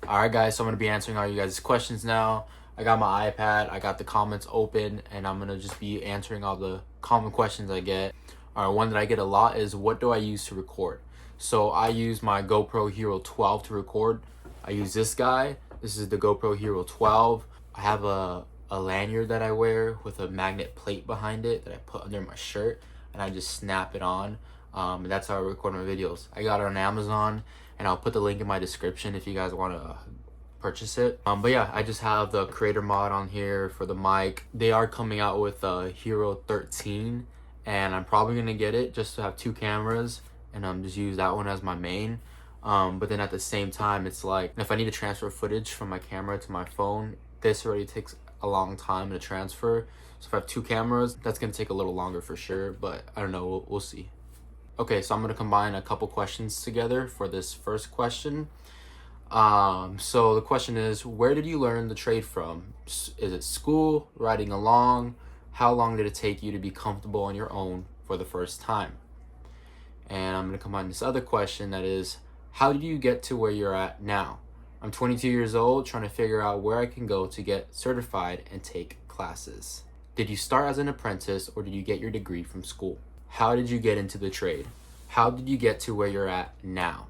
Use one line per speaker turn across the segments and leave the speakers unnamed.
Alright guys, so I'm going to be answering all you guys' questions now. I got my iPad, I got the comments open, and I'm going to just be answering all the common questions I get. Alright, one that I get a lot is, what do I use to record? So I use my GoPro Hero 12 to record. I use this guy. This is the GoPro Hero 12. I have a lanyard that I wear with a magnet plate behind it that I put under my shirt, and I just snap it on. And that's how I record my videos. I got it on Amazon, and I'll put the link in my description if you guys want to purchase it. But yeah, I just have the creator mod on here for the mic. They are coming out with a Hero 13, and I'm probably gonna get it just to have two cameras and just use that one as my main. But then at the same time, it's like, if I need to transfer footage from my camera to my phone, this already takes a long time to transfer. So if I have two cameras, that's gonna take a little longer for sure, but I don't know, we'll see. Okay, so I'm gonna combine a couple questions together for this first question. So the question is, where did you learn the trade from? Is it school, riding along? How long did it take you to be comfortable on your own for the first time? And I'm gonna combine this other question, that is, how did you get to where you're at now? I'm 22 years old, trying to figure out where I can go to get certified and take classes. Did you start as an apprentice, or did you get your degree from school? How did you get into the trade? How did you get to where you're at now?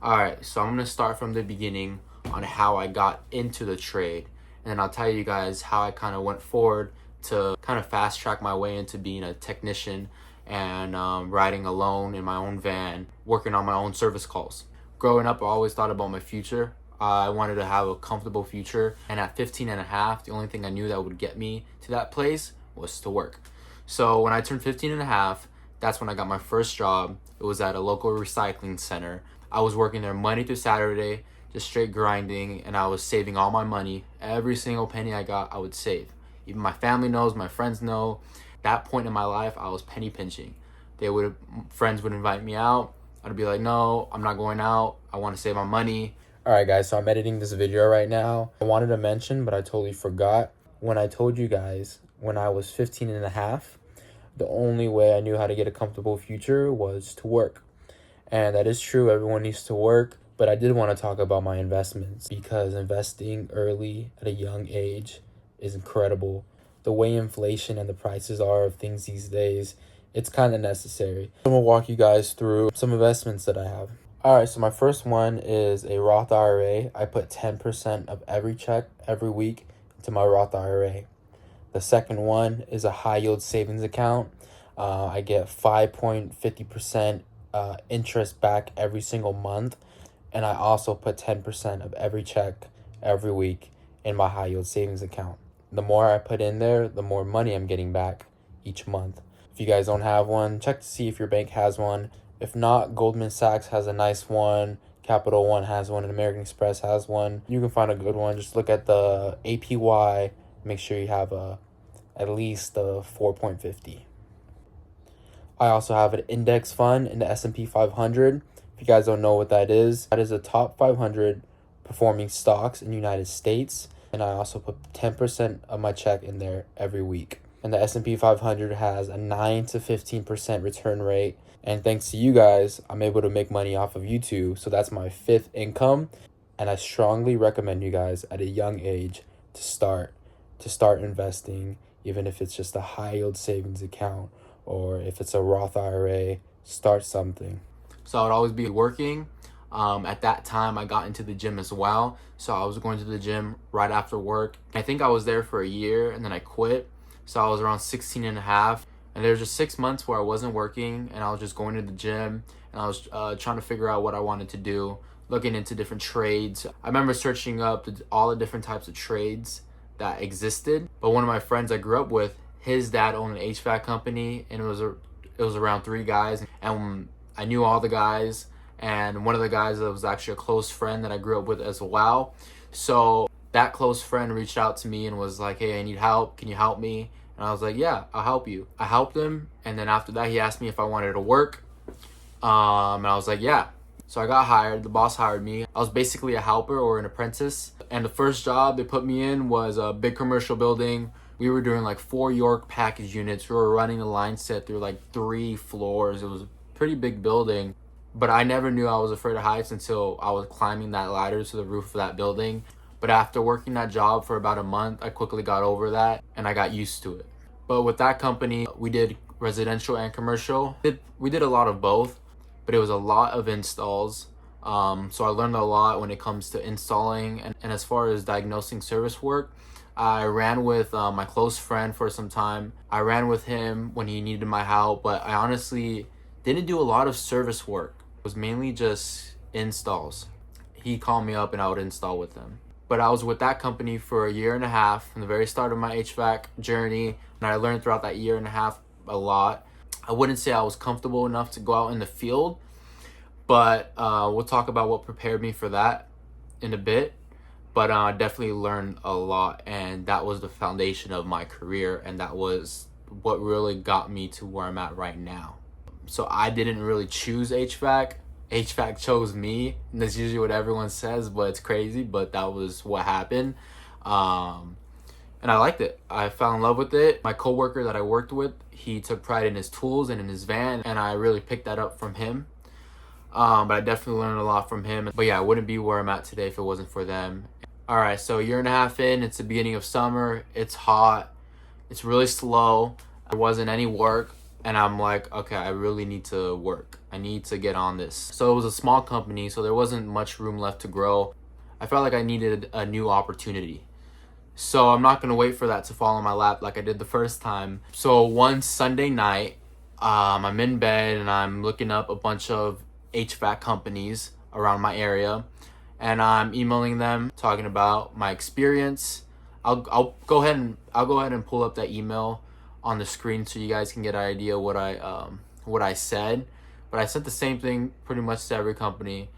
Alright, so I'm gonna start from the beginning on how I got into the trade, and then I'll tell you guys how I kind of went forward to kind of fast track my way into being a technician and riding alone in my own van, working on my own service calls. Growing up, I always thought about my future. I wanted to have a comfortable future, and at 15 and a half, the only thing I knew that would get me to that place was to work. So when I turned 15 and a half, that's when I got my first job. It was at a local recycling center. I was working there Monday through Saturday, just straight grinding, and I was saving all my money. Every single penny I got, I would save. Even my family knows, my friends know. That point in my life, I was penny pinching. Friends would invite me out. I'd be like, no, I'm not going out. I want to save my money. All right, guys, so I'm editing this video right now. I wanted to mention, but I totally forgot. When I told you guys, when I was 15 and a half, the only way I knew how to get a comfortable future was to work. And that is true, everyone needs to work. But I did want to talk about my investments, because investing early at a young age is incredible. The way inflation and the prices are of things these days, it's kind of necessary. I'm going to walk you guys through some investments that I have. Alright, so my first one is a Roth IRA. I put 10% of every check every week into my Roth IRA. The second one is a high yield savings account. I get 5.50% interest back every single month. And I also put 10% of every check every week in my high yield savings account. The more I put in there, the more money I'm getting back each month. If you guys don't have one, check to see if your bank has one. If not, Goldman Sachs has a nice one, Capital One has one, and American Express has one. You can find a good one. Just look at the APY. Make sure you have at least a 4.50. I also have an index fund in the S&P 500. If you guys don't know what that is the top 500 performing stocks in the United States. And I also put 10% of my check in there every week. And the S&P 500 has a 9 to 15% return rate. And thanks to you guys, I'm able to make money off of YouTube. So that's my fifth income. And I strongly recommend you guys at a young age to start investing, even if it's just a high yield savings account or if it's a Roth IRA, start something. So I would always be working. At that time, I got into the gym as well. So I was going to the gym right after work. I think I was there for a year and then I quit. So I was around 16 and a half. And there was just 6 months where I wasn't working and I was just going to the gym and I was trying to figure out what I wanted to do, looking into different trades. I remember searching up all the different types of trades that existed. But one of my friends I grew up with, his dad owned an HVAC company, and it was around 3 guys. And I knew all the guys. And one of the guys that was actually a close friend that I grew up with as well. So that close friend reached out to me and was like, hey, I need help. Can you help me? And I was like, yeah, I'll help you. I helped him. And then after that, he asked me if I wanted to work. And I was like, yeah. So I got hired. The boss hired me. I was basically a helper or an apprentice. And the first job they put me in was a big commercial building. We were doing like 4 York package units. We were running the line set through like 3 floors. It was a pretty big building. But I never knew I was afraid of heights until I was climbing that ladder to the roof of that building. But after working that job for about a month, I quickly got over that and I got used to it. But with that company, we did residential and commercial. We did a lot of both, but it was a lot of installs. So I learned a lot when it comes to installing, and as far as diagnosing service work, I ran with my close friend for some time. I ran with him when he needed my help, but I honestly didn't do a lot of service work. It was mainly just installs. He called me up and I would install with him. But I was with that company for a year and a half from the very start of my HVAC journey, and I learned throughout that year and a half a lot. I wouldn't say I was comfortable enough to go out in the field, but we'll talk about what prepared me for that in a bit. But I definitely learned a lot, and that was the foundation of my career, and that was what really got me to where I'm at right now. So I didn't really choose HVAC. HVAC chose me, and that's usually what everyone says, but it's crazy, but that was what happened. And I liked it. I fell in love with it. My coworker that I worked with, he took pride in his tools and in his van, and I really picked that up from him. But I definitely learned a lot from him. But yeah, I wouldn't be where I'm at today if it wasn't for them. All right, so a year and a half in, it's the beginning of summer. It's hot. It's really slow. There wasn't any work. And I'm like, okay, I really need to work. I need to get on this. So it was a small company, so there wasn't much room left to grow. I felt like I needed a new opportunity. So I'm not gonna wait for that to fall in my lap like I did the first time. So one Sunday night, I'm in bed and I'm looking up a bunch of HVAC companies around my area, and I'm emailing them talking about my experience. I'll go ahead and pull up that email on the screen so you guys can get an idea what I said. But I said the same thing pretty much to every company.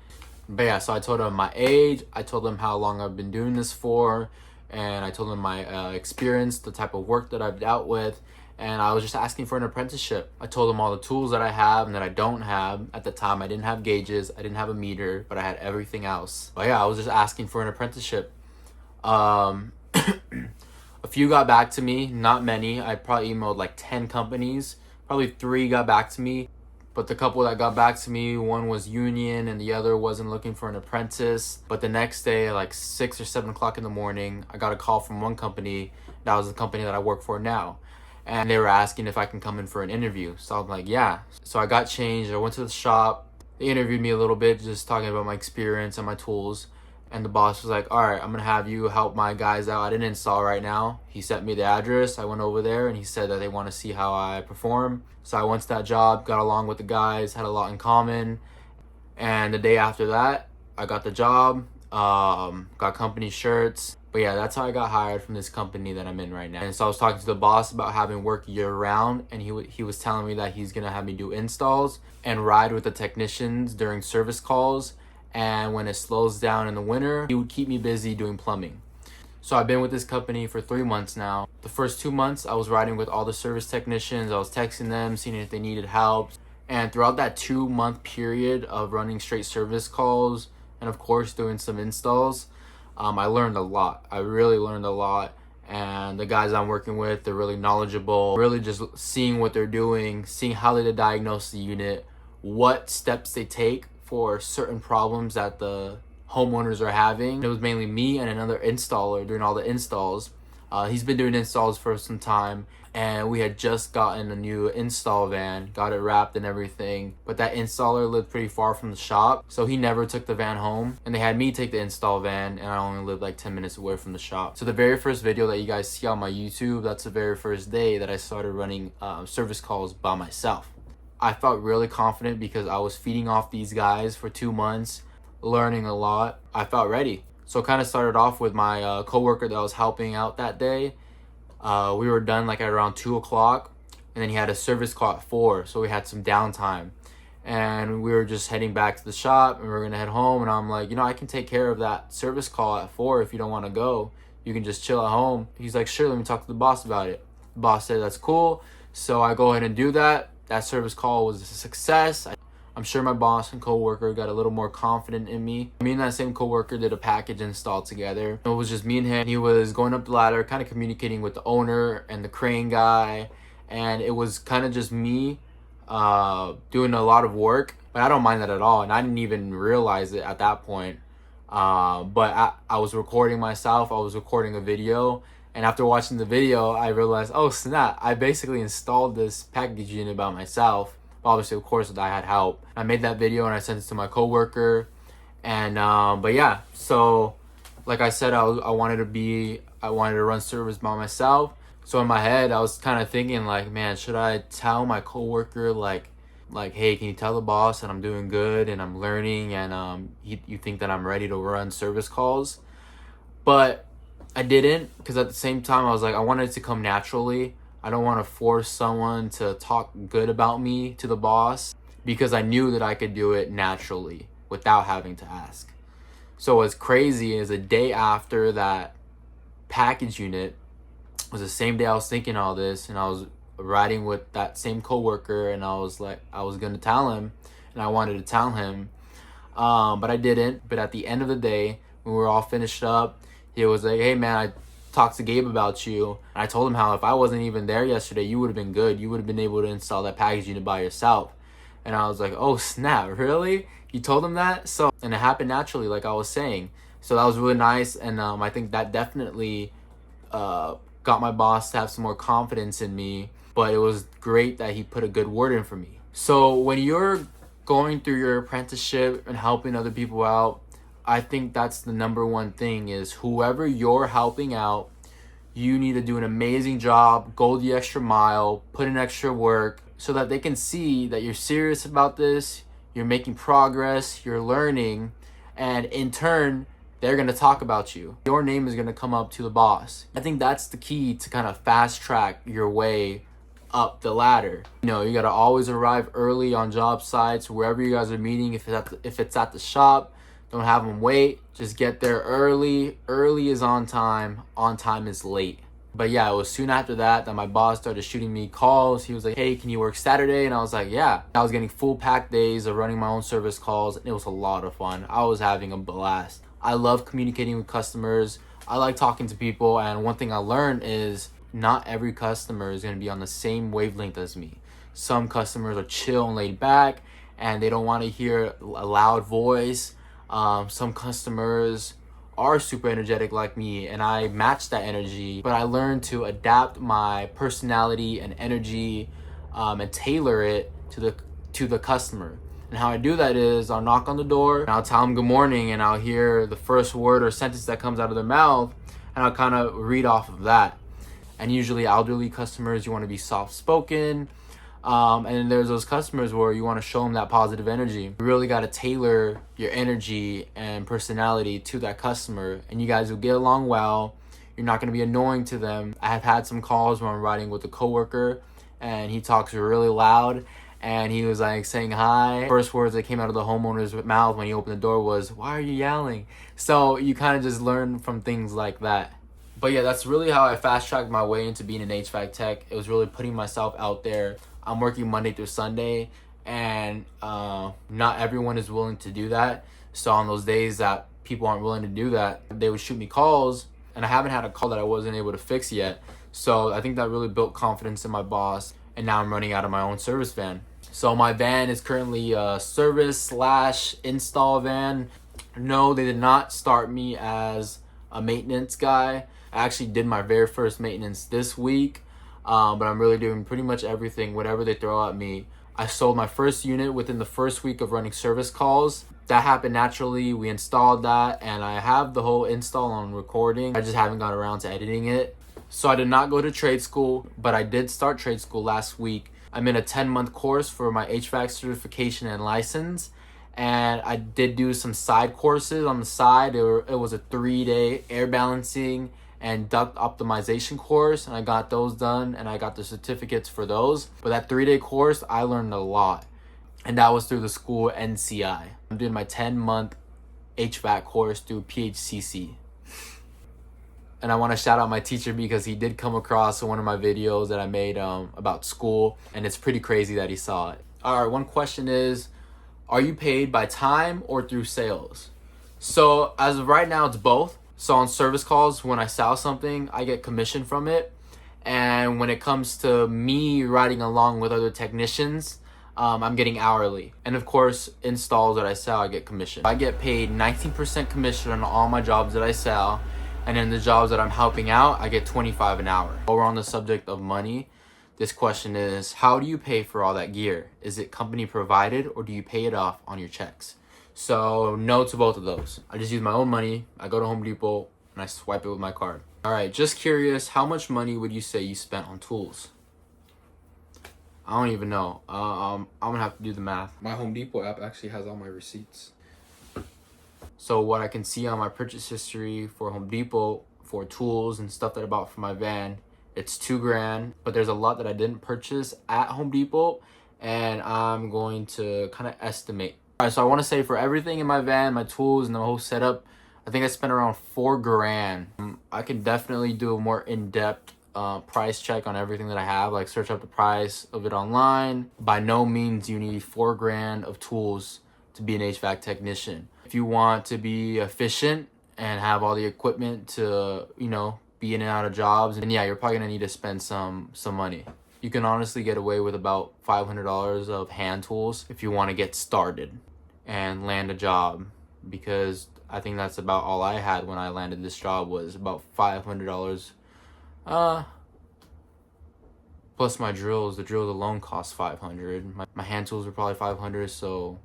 But yeah, so I told them my age, I told them how long I've been doing this for, and I told them my experience, the type of work that I've dealt with, and I was just asking for an apprenticeship. I told them all the tools that I have and that I don't have. At the time, I didn't have gauges, I didn't have a meter, but I had everything else. But yeah, I was just asking for an apprenticeship. A few got back to me, not many. I probably emailed like 10 companies. Probably 3 got back to me. But the couple that got back to me, one was union and the other wasn't looking for an apprentice. But the next day, like 6 or 7 o'clock in the morning, I got a call from one company. That was the company that I work for now. And they were asking if I can come in for an interview. So I'm like, yeah. So I got changed. I went to the shop. They interviewed me a little bit, just talking about my experience and my tools. And the boss was like, all right, I'm going to have you help my guys out. I didn't install right now. He sent me the address. I went over there and he said that they want to see how I perform. So I went to that job, got along with the guys, had a lot in common. And the day after that, I got the job, got company shirts. But yeah, that's how I got hired from this company that I'm in right now. And so I was talking to the boss about having work year round, and he was telling me that he's going to have me do installs and ride with the technicians during service calls. And when it slows down in the winter, he would keep me busy doing plumbing. So I've been with this company for 3 months now. The first 2 months, I was riding with all the service technicians. I was texting them, seeing if they needed help. And throughout that 2-month period of running straight service calls and of course doing some installs, I learned a lot. I really learned a lot. And the guys I'm working with, they're really knowledgeable. Really just seeing what they're doing, seeing how they diagnose the unit, what steps they take for certain problems that the homeowners are having. It was mainly me and another installer doing all the installs. He's been doing installs for some time, and we had just gotten a new install van, got it wrapped and everything. But that installer lived pretty far from the shop, so he never took the van home, and they had me take the install van, and I only lived like 10 minutes away from the shop. So the very first video that you guys see on my YouTube, that's the very first day that I started running service calls by myself. I felt really confident because I was feeding off these guys for 2 months, learning a lot. I felt ready. So it kind of started off with my coworker that was helping out that day. We were done like at around 2 o'clock, and then he had a service call at 4, so we had some downtime. And we were just heading back to the shop, and we were gonna head home, and I'm like, I can take care of that service call at 4 if you don't want to go. You can just chill at home. He's like, sure, let me talk to the boss about it. The boss said that's cool, so I go ahead and do that. That service call was a success. I'm sure my boss and coworker got a little more confident in me. Me and that same coworker did a package install together. It was just me and him. He was going up the ladder, kind of communicating with the owner and the crane guy. And it was kind of just me doing a lot of work, but I don't mind that at all, and I didn't even realize it at that point. But I was recording myself, I was recording a video, and after watching the video, I realized, oh snap, I basically installed this package unit by myself. Obviously, of course, I had help. I made that video and I sent it to my coworker, and but yeah, so like I said, I wanted to run service by myself. So in my head, I was kind of thinking like, man, should I tell my coworker like, hey, can you tell the boss that I'm doing good and I'm learning, and you think that I'm ready to run service calls? But I didn't, because at the same time, I was like, I wanted it to come naturally. I don't want to force someone to talk good about me to the boss, because I knew that I could do it naturally without having to ask. So what's crazy is a day after that package unit was the same day I was thinking all this, and I was riding with that same coworker, and I was like, I was gonna tell him, and I wanted to tell him, but I didn't. But at the end of the day, when we were all finished up, he was like, hey man, I talked to Gabe about you, and I told him how if I wasn't even there yesterday, you would have been good. You would have been able to install that package unit by yourself. And I was like, oh snap, really? You told him that? So, and it happened naturally, like I was saying. So that was really nice, and I think that definitely got my boss to have some more confidence in me. But it was great that he put a good word in for me. So when you're going through your apprenticeship and helping other people out, I think that's the number one thing, is whoever you're helping out, you need to do an amazing job, go the extra mile, put in extra work, so that they can see that you're serious about this, you're making progress, you're learning, and in turn, they're going to talk about you. Your name is going to come up to the boss. I think that's the key to kind of fast track your way up the ladder. You know, you got to always arrive early on job sites, wherever you guys are meeting. If it's at the shop, don't have them wait. Just get there early. Early is on time is late. But yeah, it was soon after that my boss started shooting me calls. He was like, hey, can you work Saturday? And I was like, yeah. I was getting full pack days of running my own service calls, and it was a lot of fun. I was having a blast. I love communicating with customers. I like talking to people, and one thing I learned is not every customer is going to be on the same wavelength as me. Some customers are chill and laid back, and they don't want to hear a loud voice. Some customers are super energetic like me, and I match that energy, but I learned to adapt my personality and energy and tailor it to the customer. And how I do that is I'll knock on the door and I'll tell them good morning, and I'll hear the first word or sentence that comes out of their mouth, and I'll kind of read off of that. And usually elderly customers, you want to be soft-spoken. And then there's those customers where you want to show them that positive energy. You really got to tailor your energy and personality to that customer, and you guys will get along well. You're not going to be annoying to them. I have had some calls where I'm riding with a coworker, and he talks really loud, and he was like saying hi. First words that came out of the homeowner's mouth when he opened the door was, why are you yelling? So you kind of just learn from things like that. But yeah, that's really how I fast-tracked my way into being an HVAC tech. It was really putting myself out there. I'm working Monday through Sunday, and not everyone is willing to do that. So on those days that people aren't willing to do that, they would shoot me calls, and I haven't had a call that I wasn't able to fix yet. So I think that really built confidence in my boss, and now I'm running out of my own service van. So my van is currently a service/install van. No, they did not start me as a maintenance guy. I actually did my very first maintenance this week, but I'm really doing pretty much everything, whatever they throw at me. I sold my first unit within the first week of running service calls. That happened naturally. We installed that, and I have the whole install on recording. I just haven't got around to editing it. So I did not go to trade school, but I did start trade school last week. I'm in a 10-month course for my HVAC certification and license, and I did do some side courses on the side. It was a 3-day air balancing and duct optimization course, and I got those done, and I got the certificates for those. But that 3-day course, I learned a lot, and that was through the school NCI. I'm doing my 10-month HVAC course through PHCC. And I want to shout out my teacher, because he did come across one of my videos that I made about school, and it's pretty crazy that he saw it. All right, one question is, are you paid by time or through sales? So as of right now, it's both. So on service calls, when I sell something, I get commission from it. And when it comes to me riding along with other technicians, I'm getting hourly. And of course, installs that I sell, I get commission. I get paid 19% commission on all my jobs that I sell. And then the jobs that I'm helping out, I get 25 an hour. While we're on the subject of money, this question is, how do you pay for all that gear? Is it company provided or do you pay it off on your checks? So no to both of those. I just use my own money. I go to Home Depot and I swipe it with my card. All right, just curious, how much money would you say you spent on tools? I don't even know. I'm gonna have to do the math. My Home Depot app actually has all my receipts. So what I can see on my purchase history for Home Depot for tools and stuff that I bought for my van, it's $2 grand, but there's a lot that I didn't purchase at Home Depot and I'm going to kind of estimate. All right, so I want to say for everything in my van, my tools and the whole setup, I think I spent around $4 grand. I can definitely do a more in-depth price check on everything that I have, like search up the price of it online. By no means you need $4 grand of tools to be an HVAC technician. If you want to be efficient and have all the equipment to, you know, be in and out of jobs, and yeah, you're probably gonna need to spend some money. You can honestly get away with about $500 of hand tools if you want to get started and land a job, because I think that's about all I had when I landed this job, was about $500. Plus my drills. The drills alone cost $500. My hand tools were probably $500, so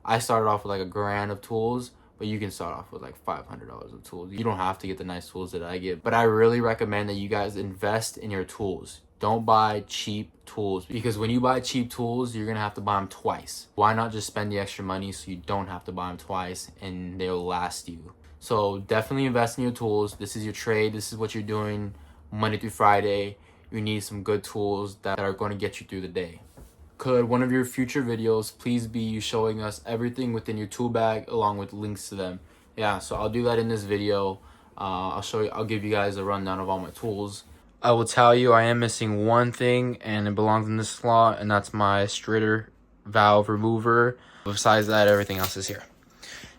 I started off with like $1 grand of tools, but you can start off with like $500 of tools. You don't have to get the nice tools that I get, but I really recommend that you guys invest in your tools. Don't buy cheap tools, because when you buy cheap tools, you're gonna have to buy them twice. Why not just spend the extra money so you don't have to buy them twice and they'll last you? So definitely invest in your tools. This is your trade. This is what you're doing Monday through Friday. You need some good tools that are going to get you through the day. Could one of your future videos please be you showing us everything within your tool bag along with links to them? Yeah, so I'll do that in this video. I'll give you guys a rundown of all my tools. I will tell you I am missing one thing, and it belongs in this slot, and that's my straighter valve remover. Besides that, everything else is here.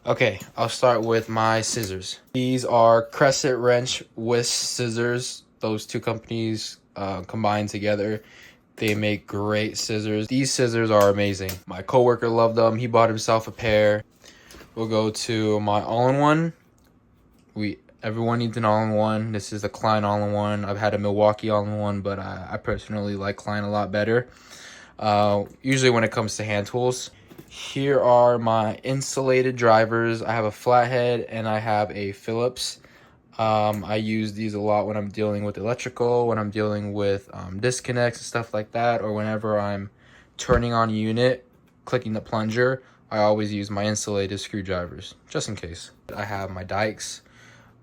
Okay, I'll start with my scissors. These are Crescent Wrench Whisk scissors. Those two companies combined together, they make great scissors. These scissors are amazing. My coworker loved them. He bought himself a pair. We'll go to my all-in-one. Everyone needs an all-in-one. This is a Klien all-in-one. I've had a Milwaukee all-in-one, but I personally like Klien a lot better. Usually when it comes to hand tools. Here are my insulated drivers. I have a flathead and I have a Phillips. I use these a lot when I'm dealing with electrical, when I'm dealing with disconnects and stuff like that, or whenever I'm turning on a unit, clicking the plunger, I always use my insulated screwdrivers, just in case. I have my dikes.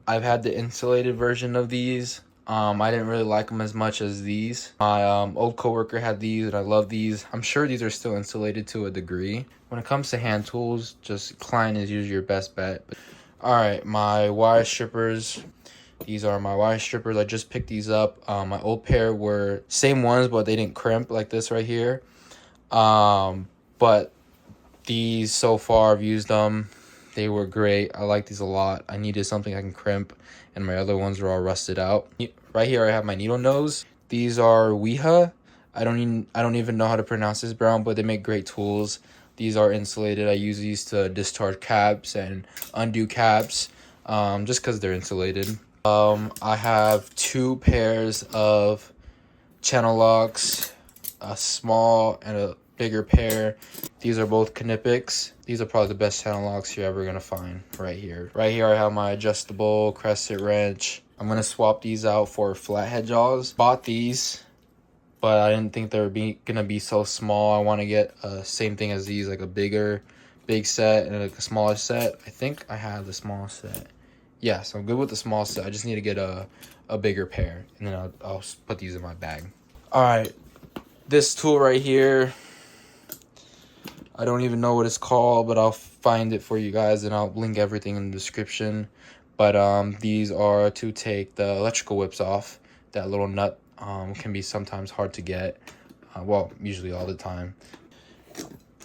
I've had the insulated version of these. I didn't really like them as much as these. My old coworker had these and I love these. I'm sure these are still insulated to a degree. When it comes to hand tools, just Klien is usually your best bet. Alright, my wire strippers. These are my wire strippers. I just picked these up. My old pair were same ones, but they didn't crimp like this right here. But these so far, I've used them. They were great. I like these a lot. I needed something I can crimp, and my other ones are all rusted out. Right here I have my needle nose. These are Wiha. I don't even know how to pronounce this brand, but they make great tools. These are insulated. I use these to discharge caps and undo caps, just because they're insulated. I have 2 pairs of channel locks, a small and a bigger pair. These are both KNIPEX. These are probably the best channel locks you're ever gonna find right here. Right here I have my adjustable crescent wrench. I'm gonna swap these out for flathead jaws. Bought these, but I didn't think they were gonna be so small. I want to get same thing as these, like a big set and like a smaller set. I think I have the small set. Yeah, so I'm good with the small set. I just need to get a bigger pair, and then I'll put these in my bag. All right, this tool right here, I don't even know what it's called, but I'll find it for you guys and I'll link everything in the description. But these are to take the electrical whips off. That little nut can be sometimes hard to get. Well, usually all the time.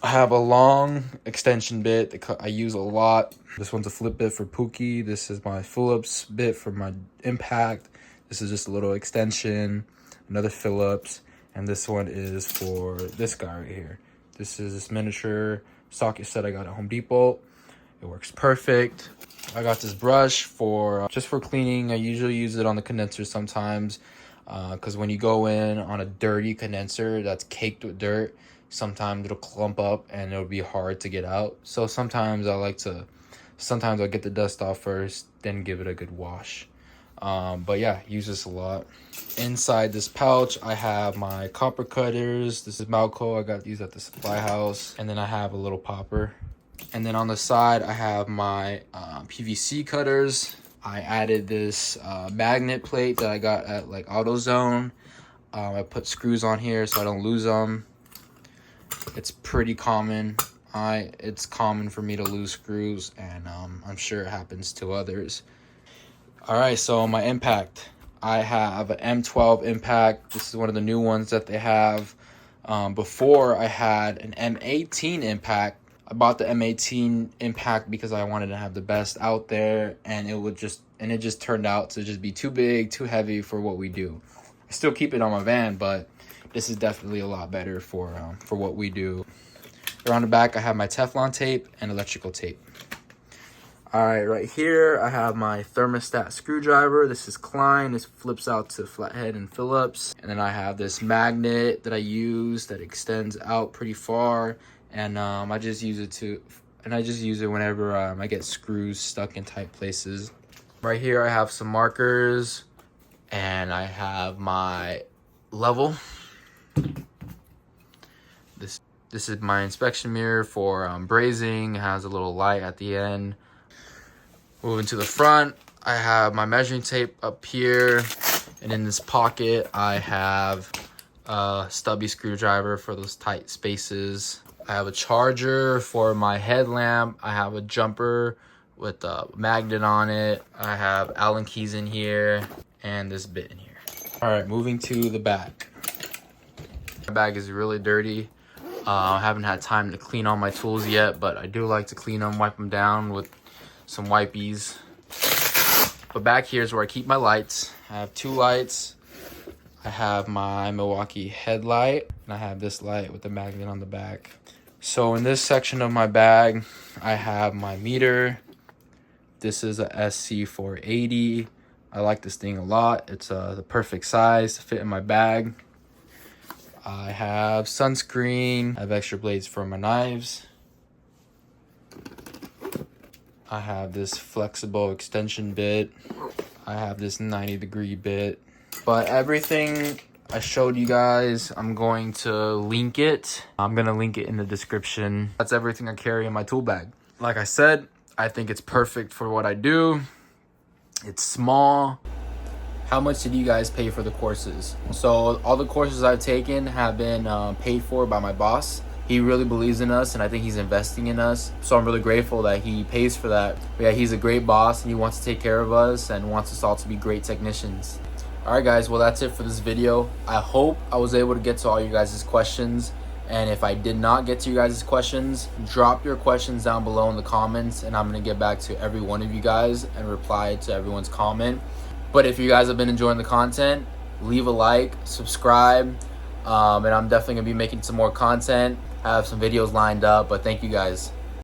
I have a long extension bit that I use a lot. This one's a flip bit for Pookie. This is my Phillips bit for my Impact. This is just a little extension. Another Phillips. And this one is for this guy right here. This is this miniature socket set I got at Home Depot. It works perfect. I got this brush for just for cleaning. I usually use it on the condenser sometimes, because when you go in on a dirty condenser that's caked with dirt, sometimes it'll clump up and it'll be hard to get out. So sometimes I'll get the dust off first, then give it a good wash. But yeah, use this a lot. Inside this pouch, I have my copper cutters. This is Malco. I got these at the supply house. And then I have a little popper. And then on the side, I have my PVC cutters. I added this magnet plate that I got at like AutoZone. I put screws on here so I don't lose them. It's pretty common. It's common for me to lose screws, and I'm sure it happens to others. All right, so my Impact. I have an M12 Impact. This is one of the new ones that they have. Before I had an M18 Impact. I bought the M18 Impact because I wanted to have the best out there, and it just turned out to just be too big, too heavy for what we do. I still keep it on my van, but this is definitely a lot better for what we do. Around the back, I have my Teflon tape and electrical tape. All right, right here, I have my thermostat screwdriver. This is Klien. This flips out to flathead and Phillips. And then I have this magnet that I use that extends out pretty far. And I just use it whenever I get screws stuck in tight places. Right here, I have some markers, and I have my Level. This is my inspection mirror for brazing. It has a little light at the end. Moving to the front, I have my measuring tape up here, and in this pocket, I have a stubby screwdriver for those tight spaces. I have a charger for my headlamp. I have a jumper with a magnet on it. I have Allen keys in here and this bit in here. All right, moving to the back. My bag is really dirty. I haven't had time to clean all my tools yet, but I do like to clean them, wipe them down with some wipies. But back here is where I keep my lights. I have two lights. I have my Milwaukee headlight, and I have this light with the magnet on the back. So in this section of my bag, I have my meter. This is a SC480. I like this thing a lot. It's the perfect size to fit in my bag. I have sunscreen. I have extra blades for my knives. I have this flexible extension bit. I have this 90-degree bit. But everything I showed you guys, I'm going to link it. I'm going to link it in the description. That's everything I carry in my tool bag. Like I said, I think it's perfect for what I do. It's small. How much did you guys pay for the courses? So all the courses I've taken have been paid for by my boss. He really believes in us, and I think he's investing in us. So I'm really grateful that he pays for that. But yeah, he's a great boss, and he wants to take care of us and wants us all to be great technicians. All right, guys, well, that's it for this video. I hope I was able to get to all you guys' questions. And if I did not get to you guys' questions, drop your questions down below in the comments, and I'm going to get back to every one of you guys and reply to everyone's comment. But if you guys have been enjoying the content, leave a like, subscribe, and I'm definitely going to be making some more content. I have some videos lined up, but thank you guys.